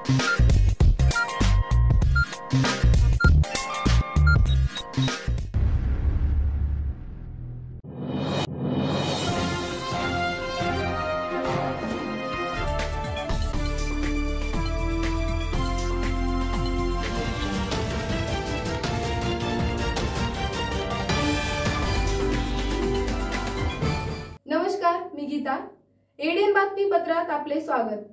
नमस्कार, मी गीता. एडीएन बातमीपत्रात आपले स्वागत.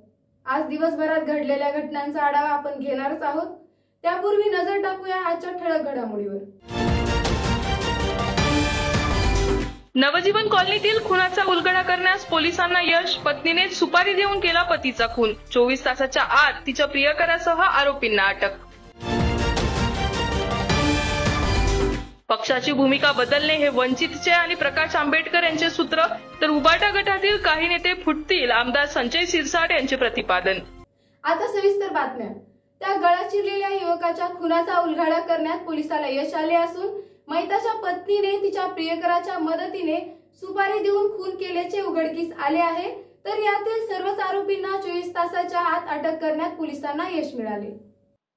आज दिवसभरात घडलेल्या घटनांचा आढावा आपण घेणारच आहोत. त्यापूर्वी नजर टाकूया आजच्या ठळक घडामोडीवर. नवजीवन कॉलनीतील खुनाचा उलगडा करण्यास पोलिसांना यश. पत्नीने सुपारी देऊन केला पतीचा खून. 24 तासाच्या आत तिच्या प्रियकरासह आरोपींना अटक. पक्षाची भूमिका बदलणे हे वंचितचे आणि प्रकाश आंबेडकर यांचे सूत्र, तर उबाटा गटातील काही नेते फुटतील, आमदार संजय शिरसाट यांचे प्रतिपादन. आता सविस्तर बातम्या. त्या गळा चिरलेल्या युवकाच्या खुनाचा उलगडा करण्यात पोलिसाला यश आले असून मैताच्या पत्नीने तिच्या प्रियकराच्या मदतीने सुपारी देऊन खून केल्याचे उघडकीस आले आहे. तर यातील सर्वच आरोपींना 24 तासाच्या आत अटक करण्यात पोलिसांना यश मिळाले.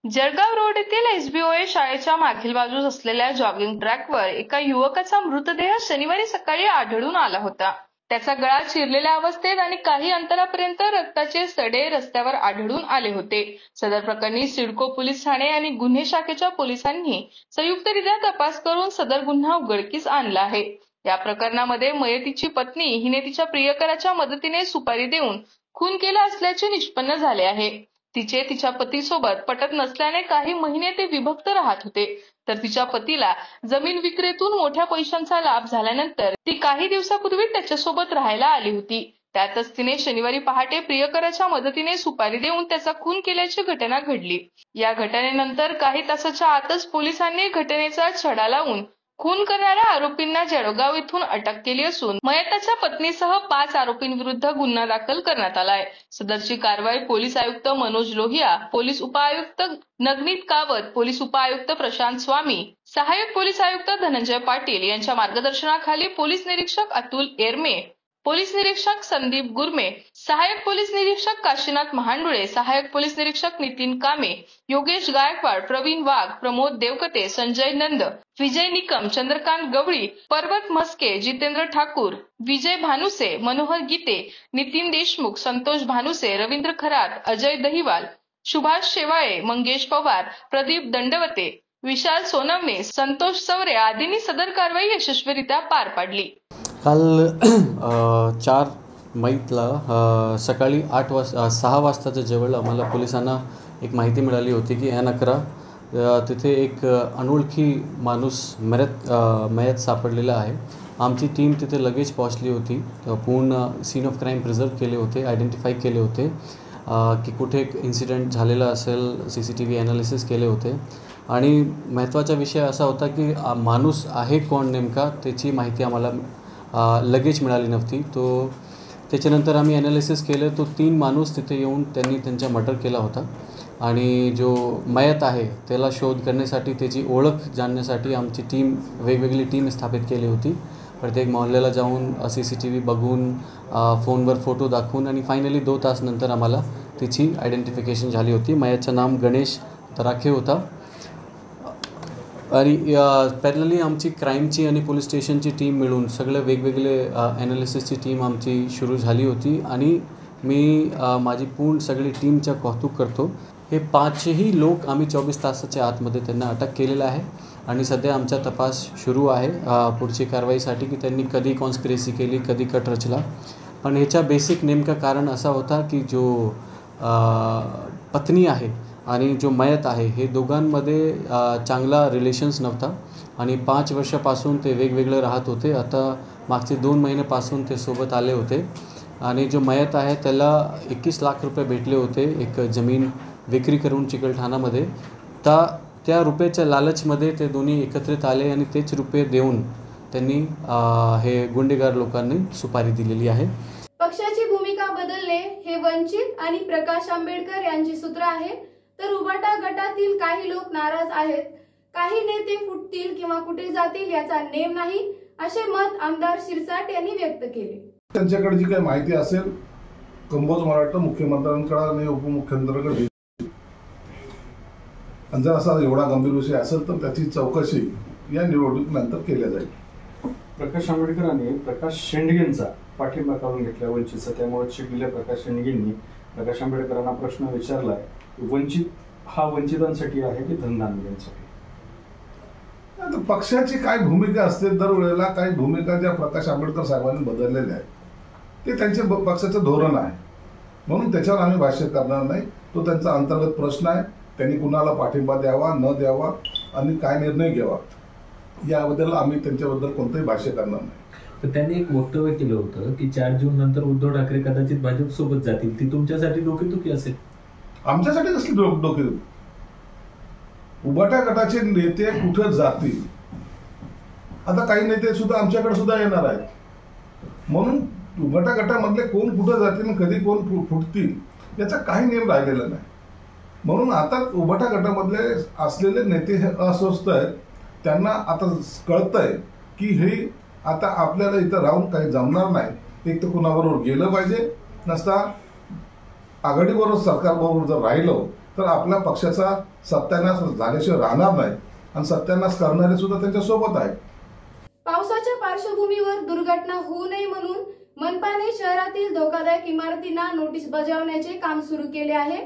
जळगाव रोड येथील SBOA शाळेच्या मागील बाजूस असलेल्या जॉगिंग ट्रॅकवर एका युवकाचा मृतदेह शनिवारी सकाळी आढळून आला होता. त्याचा गळा चिरलेल्या अवस्थेत आणि काही अंतरापर्यंत रक्ताचे सडे रस्त्यावर आढळून आले होते. सदर प्रकरणी सिडको पोलीस ठाणे आणि गुन्हे शाखेच्या पोलिसांनी संयुक्तरित्या तपास करून सदर गुन्हा उघडकीस आणला आहे. या प्रकरणामध्ये मयतीची पत्नी हिने तिच्या प्रियकराच्या मदतीने सुपारी देऊन खून केला असल्याचे निष्पन्न झाले आहे. तिचे तिच्या पतीसोबत पटत नसल्याने काही महिने ते विभक्त राहत होते. तर तिच्या पतीला जमीन विक्रीतून मोठ्या पैशांचा लाभ झाल्यानंतर ती काही दिवसापूर्वी त्याच्यासोबत राहायला आली होती. त्यातच तिने शनिवारी पहाटे प्रियकराच्या मदतीने सुपारी देऊन त्याचा खून केल्याची घटना घडली. या घटनेनंतर काही तासाच्या आतच पोलिसांनी घटनेचा छडा लावून खून करणाऱ्या आरोपींना जळगाव येथून अटक केली असून मयताच्या पत्नीसह 5 आरोपींविरुद्ध गुन्हा दाखल करण्यात आलाय. सदरची कारवाई पोलीस आयुक्त मनोज लोहिया, पोलीस उपआयुक्त नगनीत कावत, पोलीस उपआयुक्त प्रशांत स्वामी, सहाय्यक पोलीस आयुक्त धनंजय पाटील यांच्या मार्गदर्शनाखाली पोलीस निरीक्षक अतुल एरमे, पोलीस निरीक्षक संदीप गुरमे, सहाय्यक पोलीस निरीक्षक काशीनाथ महांडुळे, सहाय्यक पोलीस निरीक्षक नितीन कामे, योगेश गायकवाड, प्रवीण वाघ, प्रमोद देवकते, संजय नंद, विजय निकम, चंद्रकांत गवळी, पर्वत म्हस्के, जितेंद्र ठाकूर, विजय भानुसे, मनोहर गीते, नितीन देशमुख, संतोष भानुसे, रवींद्र खरात, अजय दहिवाल, सुभाष शेवाळे, मंगेश पवार, प्रदीप दंडवते, विशाल सोनवणे, संतोष सवरे आदींनी सदर कारवाई यशस्वीरित्या पार पाडली. काल 4 मईला सकाळी 6 वाजताच्या जवळ आम्हाला पोलिसांना एक माहिती मिळाली होती की N11 तिथे एक अनोळखी माणूस मयत सापडलेला आहे. आमची टीम तिथे लगेच पोहोचली होती. पूर्ण सीन ऑफ क्राईम प्रिझर्व केले होते, आयडेंटिफाय केले होते की कुठे इन्सिडेंट झालेला असेल. CCTV ॲनालिसिस केले होते आणि महत्त्वाचा विषय असा होता की माणूस आहे कोण नेमका त्याची माहिती आम्हाला लगेच मिळाली नव्हती. त्याच्यानंतर आम्ही ॲनालिसिस केलं. तो 3 माणूस तिथे येऊन त्यांनी त्यांचा मर्डर केला होता आणि जो मयत आहे त्याला शोध करण्यासाठी त्याची ओळख जाणण्यासाठी आमची टीम वेगवेगळी टीम स्थापित केली होती. प्रत्येक मोहल्ल्याला जाऊन CCTV बघून फोनवर फोटो दाखवून आणि फायनली 2 तास नंतर आम्हाला तिची आयडेंटिफिकेशन झाली होती. मयतचं नाम गणेश तराखे होता. आणि पॅरलली आमची क्राईमची आणि पोलीस स्टेशनची टीम मिळून सगळे वेगवेगळे ॲनालिसिसची टीम आमची सुरू झाली होती आणि मी माझी पूर्ण सगळी टीमचं कौतुक करतो. हे 5ही लोक आम्ही 24 तासाच्या आतमध्ये त्यांना अटक केलेलं आहे आणि सध्या आमचा तपास सुरू आहे पुढची कारवाईसाठी की त्यांनी कधी कॉन्स्पिरेसी केली, कधी कट रचला. पण ह्याचा बेसिक नेमका कारण असा होता की जो पत्नी आहे आणि जो मयत आहे हे दोघांमध्ये चांगला रिलेशन्स नव्हता आणि 5 वर्षापासून ते वेगवेगळे राहत होते. आता मागचे 2 महिन्यापासून ते सोबत आले होते आणि जो मयत आहे त्याला 21 लाख रुपये भेटले होते एक जमीन विक्री करून चिकलठाणामध्ये. त्या रुपयाच्या लालचमध्ये ते दोन्ही एकत्रित आले आणि तेच रुपये देऊन त्यांनी हे गुंडेगार लोकांनी सुपारी दिलेली आहे. पक्षाची भूमिका बदलणे हे वंचित आणि प्रकाश आंबेडकर यांचे सूत्र आहे. तर उबाटा गटातील काही लोक नाराज आहेत. काही नेते फुटतील किंवा कुठे जातील याचा नेम नाही, असे मत आमदार शिरसाट यांनी व्यक्त केले. त्यांच्याकडे जी काही माहिती असेल कंबोज मला वाटतं मुख्यमंत्र्यांकडे आणि उपमुख्यमंत्र्यांकडे आणि जर असा एवढा गंभीर विषय असेल तर त्याची चौकशी या निवडणुकीनंतर केल्या जाईल. प्रकाश आंबेडकरांनी प्रकाश शेंडगेंचा पाठिंबा काढून घेतला वंचितचा, त्यामुळे चिडलेल्या प्रकाश शेंडगेंनी प्रकाश आंबेडकरांना प्रश्न विचारलाय, वंचित हा वंचितांसाठी आहे की धनदानवींसाठी? आता पक्षाची काय भूमिका असते, दरवेळेला काही भूमिका ज्या प्रकाश आंबेडकर साहेबांनी बदललेल्या आहेत ते त्यांचे पक्षाचं धोरण आहे, म्हणून त्याच्यावर आम्ही भाष्य करणार नाही. तो त्यांचा अंतर्गत प्रश्न आहे. त्यांनी कुणाला पाठिंबा द्यावा न द्यावा आणि काय निर्णय घ्यावा याबद्दल आम्ही त्यांच्याबद्दल कोणतंही भाष्य करणार नाही. तर त्यांनी एक वक्तव्य केलं होतं की 4 जून नंतर उद्धव ठाकरे कदाचित भाजप सोबत जातील, ती तुमच्यासाठी डोकेदुखी असेल? आमच्यासाठी कसली डोकेदुखी? उभाटा गटाचे नेते कुठे जातील? आता काही नेते सुद्धा आमच्याकडे सुद्धा येणार आहेत, म्हणून उभाटा गटामधले कोण कुठे जातील, कधी कोण फुटतील याचा काही नियम राहिलेला नाही. म्हणून आता उभाटा गटामधले असलेले नेते हे अस्वस्थ आहेत. त्यांना आता कळतंय की हे आता आपल्याला इथं राहून काही जमणार नाही. एक तर कुणाबरोबर गेलं पाहिजे, नसता आघाडीबरोबर सरकारबरोबर जर राहिलो तर आपल्या पक्षाचा सत्यानाश झाल्याशिवाय राहणार नाही आणि सत्यानाश करणारे सुद्धा त्यांच्या सोबत आहेत. पावसाच्या पार्श्वभूमीवर दुर्घटना होऊ नये म्हणून मनपाने शहरातील धोकादायक इमारतींना नोटीस बजावण्याचे काम सुरू केले आहे.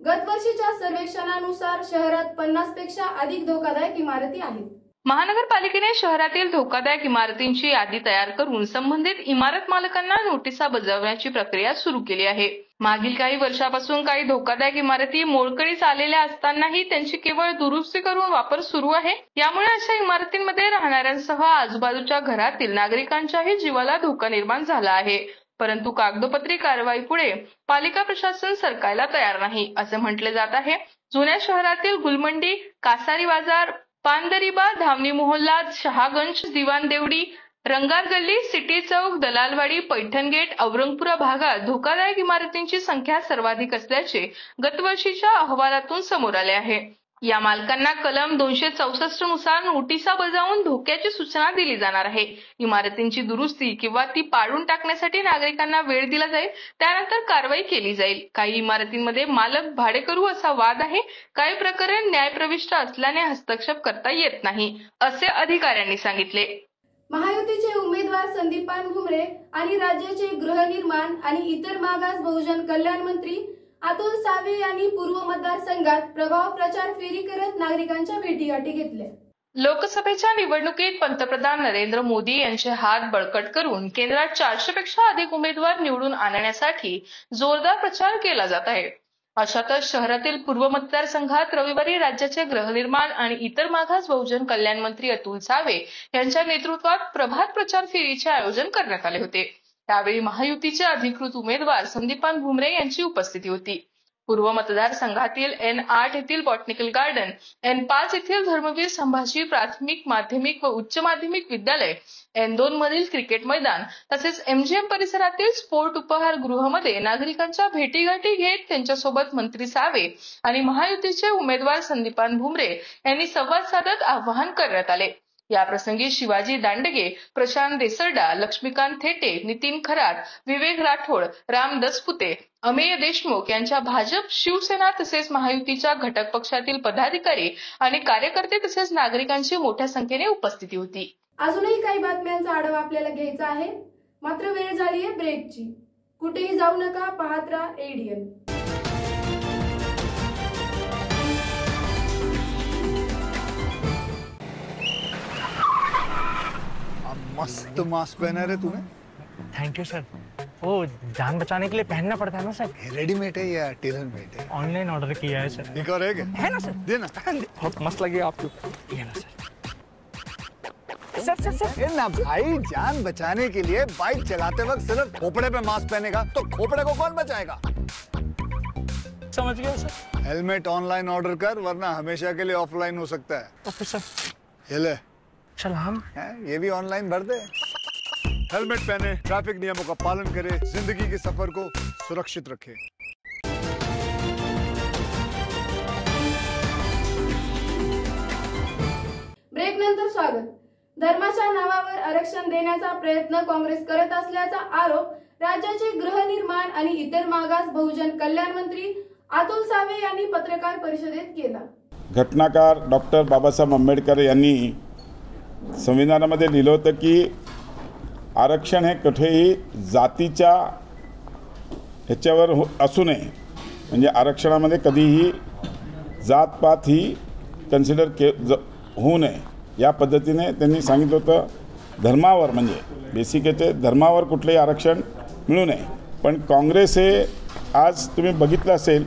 गतवर्षीच्या सर्वेक्षणानुसार शहरात 50 पेक्षा अधिक धोकादायक इमारती आहेत. महानगरपालिकेने शहरातील धोकादायक इमारतींची यादी तयार करून संबंधित इमारत मालकांना नोटिसा बजावण्याची प्रक्रिया सुरू केली आहे. मागील काही वर्षापासून काही धोकादायक इमारती मोडकळीस आलेल्या असतानाही त्यांची केवळ दुरुस्ती करून वापर सुरू आहे. यामुळे अशा इमारतींमध्ये राहणाऱ्यांसह आजूबाजूच्या घरातील नागरिकांच्याही जीवाला धोका निर्माण झाला आहे. परंतु कागदोपत्री कारवाईपुढे पालिका प्रशासन सरकायला तयार नाही असे म्हटले जात आहे. जुन्या शहरातील गुलमंडी, कासारी बाजार, पानदरीबा, धामणी मोहल्ला, शहागंज, दिवान देवडी, रंगार गल्ली, सिटी चौक, दलालवाडी, पैठण गेट, औरंगपुरा भागात धोकादायक इमारतींची संख्या सर्वाधिक असल्याचे गतवर्षीच्या अहवालातून समोर आले आहे. या मालकांना कलम 264 नुसार नोटिसा बजावून धोक्याची सूचना दिली जाणार आहे. इमारतींची दुरुस्ती किंवा ती पाडून टाकण्यासाठी नागरिकांना वेळ दिला जाईल, त्यानंतर कारवाई केली जाईल. काही इमारतींमध्ये मालक भाडेकरू असा वाद आहे. काही प्रकरण न्यायप्रविष्ट असल्याने हस्तक्षेप करता येत नाही असे अधिकाऱ्यांनी सांगितले. महायुतीचे उमेदवार संदीपान भुमरे आणि राज्याचे गृहनिर्माण आणि इतर मागास बहुजन कल्याण मंत्री अतुल सावे यांनी पूर्व मतदारसंघात प्रभाव प्रचार फेरी करत नागरिकांच्या भेटीगाठी घेतल्या. लोकसभेच्या निवडणुकीत पंतप्रधान नरेंद्र मोदी यांचे हात बळकट करून केंद्रात 400 पेक्षा अधिक उमेदवार निवडून आणण्यासाठी जोरदार प्रचार केला जात आहे. अशातच शहरातील पूर्व मतदारसंघात रविवारी राज्याचे गृहनिर्माण आणि इतर मागास बहुजन कल्याण मंत्री अतुल सावे यांच्या नेतृत्वात प्रभात प्रचार फेरीचे आयोजन करण्यात आले होते. त्यावेळी महायुतीचे अधिकृत उमेदवार संदीपान भुमरे यांची उपस्थिती होती. पूर्व मतदारसंघातील N8 येथील बॉटनिकल गार्डन, N5 येथील धर्मवीर संभाजी प्राथमिक, माध्यमिक व उच्च माध्यमिक विद्यालय, N2 मधील क्रिकेट मैदान तसेच MGM परिसरातील स्पोर्ट उपहार गृहामध्ये नागरिकांच्या भेटीगाठी घेत त्यांच्यासोबत मंत्री सावे आणि महायुतीचे उमेदवार संदीपान भुमरे यांनी संवाद साधत आवाहन करण्यात आले. याप्रसंगी शिवाजी दांडगे, प्रशांत देसरडा, लक्ष्मीकांत थेटे, नितीन खरात, विवेक राठोड, राम दसपुते, अमेय देशमुख यांच्या भाजप, शिवसेना तसेच महायुतीच्या घटक पक्षातील पदाधिकारी आणि कार्यकर्ते तसेच नागरिकांची मोठ्या संख्येने उपस्थिती होती. अजूनही काही बातम्यांचा आढावा आपल्याला घ्यायचा आहे, मात्र वेळ झालीये ब्रेकची. कुठेही जाऊ नका, पाहत राहा ADN. मस्त मास्क पहना रे तूने. Thank you sir. वो जान बचाने के लिए पहनना पड़ता है ना सर. रेडीमेड है या टेलर मेड है? ऑनलाइन ऑर्डर किया है सर. एक और है ना सर. देना. बहुत मस्त लगे आपको. ये ना सर. सर ना भाई, जान बचाने के लिए बाइक चलाते वक्त सिर्फ खोपड़े पे मास्क पहनेगा तो खोपड़े को कौन बचाएगा? समझ गया सर. हेलमेट ऑनलाइन ऑर्डर कर, वरना हमेशा के लिए ऑफलाइन हो सकता है. Okay sir. ये ले. चल हम ये भी ऑनलाइन भर दे. हेलमेट पहने, ट्रैफिक नियमों का पालन करे, जिंदगी के सफर को सुरक्षित रखे. ब्रेक नंतर स्वागत. धर्माच्या नावावर आरक्षण देण्याचा प्रयत्न काँग्रेस करत असल्याचा आरोप राज्याचे गृहनिर्माण आणि इतर मागास बहुजन कल्याण मंत्री अतुल सावे यांनी पत्रकार परिषदेत केला. घटनाकार डॉक्टर बाबासाहेब आंबेडकर यांनी संविधानामध्ये लिहिलं होतं की आरक्षण हे कुठेही जातीच्या ह्याच्यावर असू नये, म्हणजे आरक्षणामध्ये कधीही जातपात ही कन्सिडर होऊ नये या पद्धतीने त्यांनी सांगितलं होतं. धर्मावर म्हणजे बेसिक याचे धर्मावर कुठलंही आरक्षण मिळू नये. पण काँग्रेस हे आज तुम्ही बघितलं असेल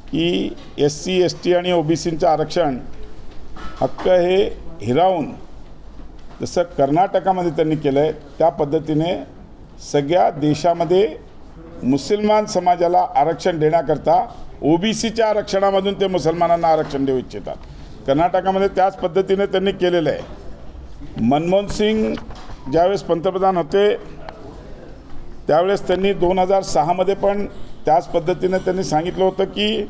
की SC ST आणि OBCचं आरक्षण हक्क हे हिरावून जसं कर्नाटकामध्ये त्यांनी केलं आहे त्या पद्धतीने सगळ्या देशामध्ये मुसलमान समाजाला आरक्षण देण्याकरता OBCच्या आरक्षणामधून ते मुसलमानांना आरक्षण देऊ इच्छितात. कर्नाटकामध्ये त्याच पद्धतीने त्यांनी केलेलं आहे. मनमोहन सिंग ज्यावेळेस पंतप्रधान होते त्यावेळेस त्यांनी 2006 पण त्याच पद्धतीने त्यांनी सांगितलं होतं की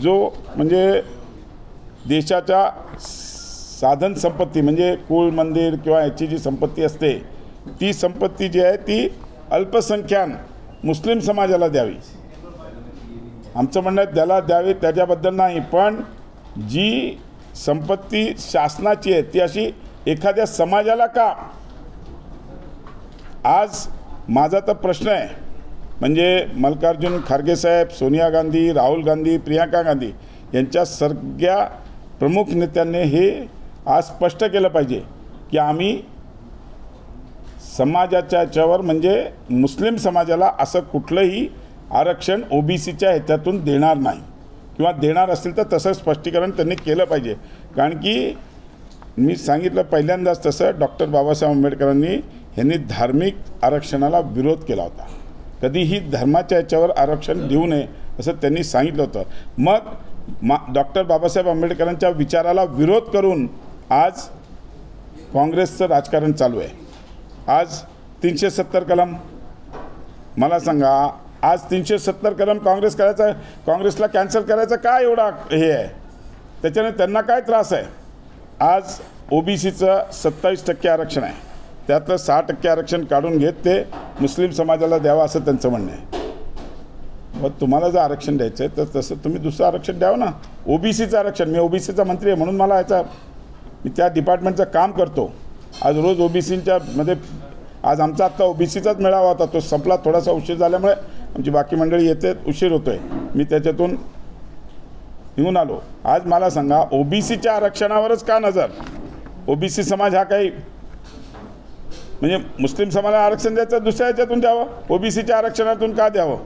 जो म्हणजे देशाच्या साधन संपत्ती म्हणजे कुळ मंदिर किंवा याची जी संपत्ती असते ती संपत्ती जी आहे ती अल्पसंख्याक मुस्लिम समाजाला द्यावी. आमचं म्हणणं आहे त्याला द्यावी त्याच्याबद्दल नाही, पण जी संपत्ती शासनाची आहे ती अशी एखाद्या समाजाला का. आज माझा तर प्रश्न आहे म्हणजे मल्लिकार्जुन खरगे साहेब, सोनिया गांधी, राहुल गांधी, प्रियंका गांधी यांच्या सगळ्या प्रमुख नेत्यांनी हे आज स्पष्ट केलं पाहिजे की आम्ही समाजाच्या याच्यावर म्हणजे मुस्लिम समाजाला असं कुठलंही आरक्षण OBCच्या ह्याच्यातून देणार नाही किंवा देणार असेल तर तसं स्पष्टीकरण त्यांनी केलं पाहिजे. कारण की मी सांगितलं पहिल्यांदाच तसं डॉक्टर बाबासाहेब आंबेडकरांनी यांनी धार्मिक आरक्षणाला विरोध केला होता. कधीही धर्माच्या याच्यावर आरक्षण देऊ नये असं त्यांनी सांगितलं होतं. मग डॉक्टर बाबासाहेब आंबेडकरांच्या विचाराला विरोध करून आज काँग्रेसचं राजकारण चालू आहे. आज 370 कलम मला सांगा, आज 370 कलम काँग्रेसला कॅन्सल करायचं काय एवढा हे आहे, त्याच्याने त्यांना काय त्रास आहे. आज OBCचं 27% आरक्षण आहे, त्यातलं 6% आरक्षण काढून घेत ते मुस्लिम समाजाला द्यावं असं त्यांचं म्हणणं आहे. मग तुम्हाला जर आरक्षण द्यायचं आहे तर तसं तुम्ही दुसरं आरक्षण द्यावं ना. OBCचं आरक्षण, मी OBCचा मंत्री आहे म्हणून मला मी त्या डिपार्टमेंटचं काम करतो. आज रोज OBCच्या मध्ये आज आमचा आत्ता OBCचाच मेळावा होता, तो संपला. थोडासा उशीर झाल्यामुळे आमची बाकी मंडळी येते, उशीर होतोय, मी त्याच्यातून निघून आलो. आज मला सांगा OBCच्या आरक्षणावरच का नजर. OBC समाज हा काही म्हणजे मुस्लिम समाजाला आरक्षण द्यायचं दुसऱ्या याच्यातून द्यावं, OBCच्या आरक्षणातून का द्यावं.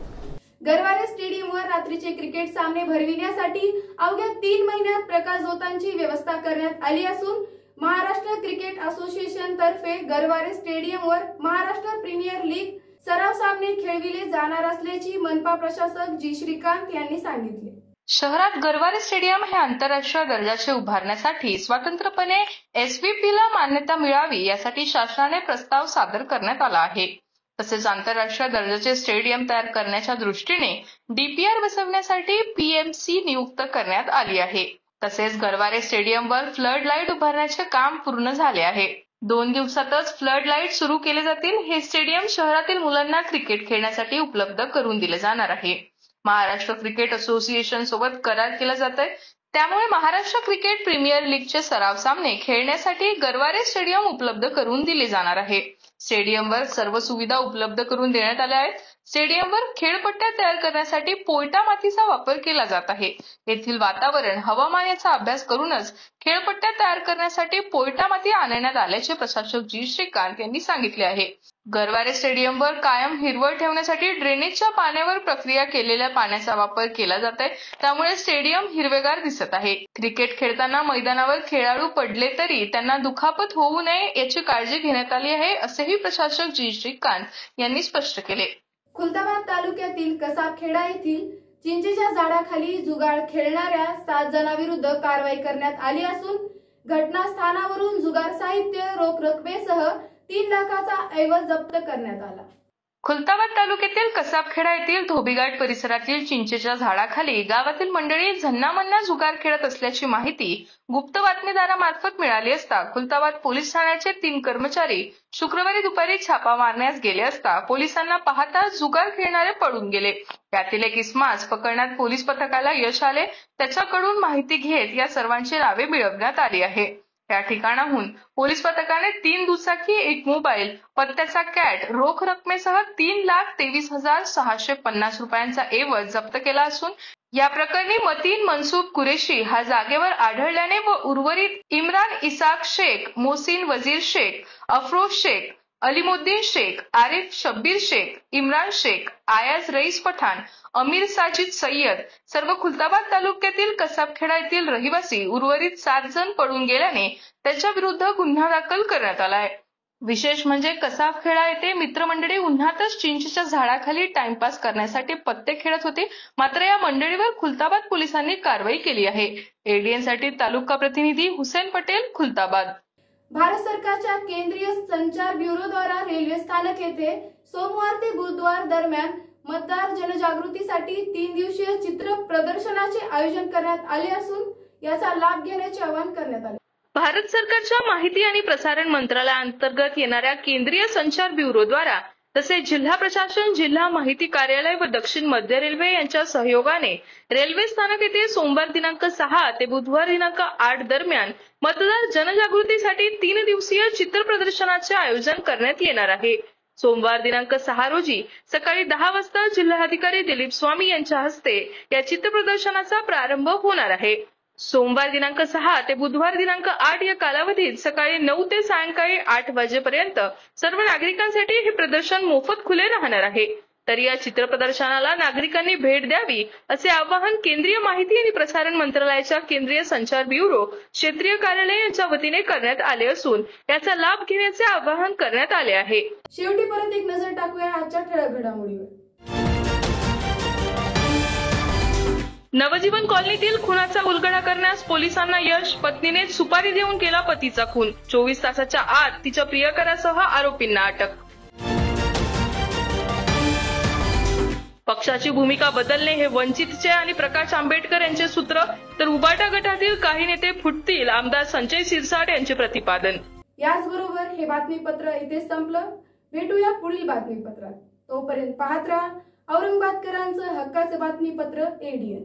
गरवारे स्टेडियमवर रात्रीचे क्रिकेट सामने भरविण्यासाठी अवघ्या 3 महिन्यात प्रकाशझोतांची व्यवस्था करण्यात आली असून महाराष्ट्र क्रिकेट असोसिएशन तर्फे गरवारे स्टेडियमवर महाराष्ट्र प्रीमियर लीग सराव सामने खेळविले जाणार असल्याची मनपा प्रशासक जी श्रीकांत यांनी सांगितले. शहरात गरवारे स्टेडियम हे आंतरराष्ट्रीय दर्जाचे उभारण्यासाठी स्वतंत्रपणे SVPला मान्यता मिळावी यासाठी शासनाने प्रस्ताव सादर करण्यात आला आहे. तसेच आंतरराष्ट्रीय दर्जाचे स्टेडियम तयार करण्याच्या दृष्टीने DPR बसवण्यासाठी PMC नियुक्त करण्यात आली आहे. तसेच गरवारे स्टेडियमवर फ्लड लाईट उभारण्याचे काम पूर्ण झाले आहे. 2 दिवसातच फ्लड लाईट सुरू केले जातील. हे स्टेडियम शहरातील मुलांना क्रिकेट खेळण्यासाठी उपलब्ध करून दिले जाणार आहे. महाराष्ट्र क्रिकेट असोसिएशन सोबत करार केला जात आहे, त्यामुळे महाराष्ट्र क्रिकेट प्रीमियर लीगचे सराव सामने खेळण्यासाठी गरवारे स्टेडियम उपलब्ध करून दिले जाणार आहे. स्टेडियमवर सर्व सुविधा उपलब्ध करून देण्यात आल्या आहेत. स्टेडियमवर खेळपट्ट्या तयार करण्यासाठी पोयटा मातीचा वापर केला जात आहे. येथील वातावरण, हवामान याचा अभ्यास करूनच खेळपट्ट्या तयार करण्यासाठी पोयटा माती आणण्यात आल्याचे प्रशासक जी श्रीकांत यांनी सांगितले आहे. गरवारे स्टेडियमवर कायम हिरवळ ठेवण्यासाठी ड्रेनेजच्या पाण्यावर प्रक्रिया केलेल्या पाण्याचा वापर केला जात आहे, त्यामुळे स्टेडियम हिरवेगार दिसत आहे. क्रिकेट खेळताना मैदानावर खेळाडू पडले तरी त्यांना दुखापत होऊ नये याची काळजी घेण्यात आली आहे, असेही प्रशासक जी श्रीकांत यांनी स्पष्ट केले. खुलताबाद तालुक्यातील कसाबखेडा येथील चिंचेच्या झाडाखाली जुगार खेळणाऱ्या 7 जणांविरुद्ध कारवाई करण्यात आली असून घटनास्थानावरून जुगार साहित्य, रोख रकमेसह 3 लाखाचा ऐवज जप्त करण्यात आला. खुलताबाद तालुक्यातील कसाबखेडा येथील धोबीघाट परिसरातील चिंचेच्या झाडाखाली गावातील मंडळी झन्नामन्ना जुगार खेळत असल्याची माहिती गुप्त बातमीदारामार्फत मिळाली असता खुलताबाद पोलीस ठाण्याचे 3 कर्मचारी शुक्रवारी दुपारी छापा मारण्यास गेले असता पोलिसांना पाहता जुगार खेळणारे पळून गेले। यातील एक इसमास पकडण्यात पोलीस पथकाला यश आले। त्याच्याकडून माहिती घेत या सर्वांची नावे मिळवण्यात आली आहे। या ठिकाणाहून पोलीस पथकाने 3 दुचाकी, 1 मोबाईल, पत्त्याचा कॅट, रोख रकमेसह 3,23,650 रुपयांचा एवज जप्त केला असून या प्रकरणी मतीन मनसूब कुरेशी हा जागेवर आढळल्याने व उर्वरित इम्रान इसाक शेख, मोहसिन वजीर शेख, अफरोज शेख, अलीमुद्दीन शेख, आरिफ शब्बीर शेख, इम्रान शेख, आयाज रईस पठाण, अमीर साजिद सय्यद सर्व खुलताबाद तालुक्यातील कसाबखेडा येथील रहिवासी उर्वरित 7 जण पळून गेल्याने त्याच्या विरुद्ध गुन्हा दाखल करण्यात आला आहे। विशेष म्हणजे कसाबखेडा येथे मित्रमंडळी उन्हातच चिंचेच्या झाडाखाली टाइमपास करण्यासाठी पत्ते खेळत होते। मात्र या मंडळीवर खुलताबाद पोलिसांनी कारवाई केली आहे। एडीएन साठी तालुका प्रतिनिधी हुसेन पटेल, खुलताबाद। भारत सरकारच्या केंद्रीय संचार ब्युरो द्वारा रेल्वे स्थानक येथे सोमवार ते बुधवार दरम्यान मतदार जनजागृतीसाठी 3 दिवसीय चित्र प्रदर्शनाचे आयोजन करण्यात आले असून याचा लाभ घेण्याचे आवाहन करण्यात आले। भारत सरकारच्या माहिती आणि प्रसारण मंत्रालयाअंतर्गत येणाऱ्या केंद्रीय संचार ब्युरो द्वारा तसेच जिल्हा प्रशासन, जिल्हा माहिती कार्यालय व दक्षिण मध्य रेल्वे यांच्या सहयोगाने रेल्वे स्थानक येथे सोमवार दिनांक 6 ते बुधवार दिनांक 8 दरम्यान मतदार जनजागृतीसाठी 3 दिवसीय चित्र प्रदर्शनाचे आयोजन करण्यात येणार आहे। सोमवार दिनांक 6 रोजी सकाळी 10 वाजता जिल्हाधिकारी दिलीप स्वामी यांच्या हस्ते या चित्र प्रदर्शनाचा प्रारंभ होणार आहे। सोमवार दिनांक 6 ते बुधवार दिनांक 8 या कालावधीत सकाळी 9 ते सायंकाळी 8 वाजेपर्यंत सर्व नागरिकांसाठी हे प्रदर्शन मोफत खुले राहणार आहे। तर या चित्र प्रदर्शनाला नागरिकांनी भेट द्यावी असे आवाहन केंद्रीय माहिती आणि प्रसारण मंत्रालयाच्या केंद्रीय संचार ब्युरो क्षेत्रीय कार्यालय यांच्या वतीने करण्यात आले असून याचा लाभ घेण्याचे आवाहन करण्यात आले आहे। शेवटी परत एक नजर टाकूया आजच्या ठळक घडामोडीवर। नवजीवन कॉलनीतील खुनाचा उलगडा करण्यास पोलिसांना यश। पत्नीने सुपारी देऊन केला पतीचा खून। 24 तासाच्या आत तिच्या प्रियकरासह आरोपींना अटक। पक्षाची भूमिका बदलणे हे वंचितचे आणि प्रकाश आंबेडकर यांचे सूत्र, तर उबाटा गटातील काही नेते फुटतील, आमदार संजय सिरसाट यांचे प्रतिपादन। याचबरोबर हे बातमीपत्र इथे संपलं। भेटूया पुढील बातमीपत्रात। तोपर्यंत पाहत राहा औरंगाबादकरांचं हक्काचं बातमीपत्र एडीएन।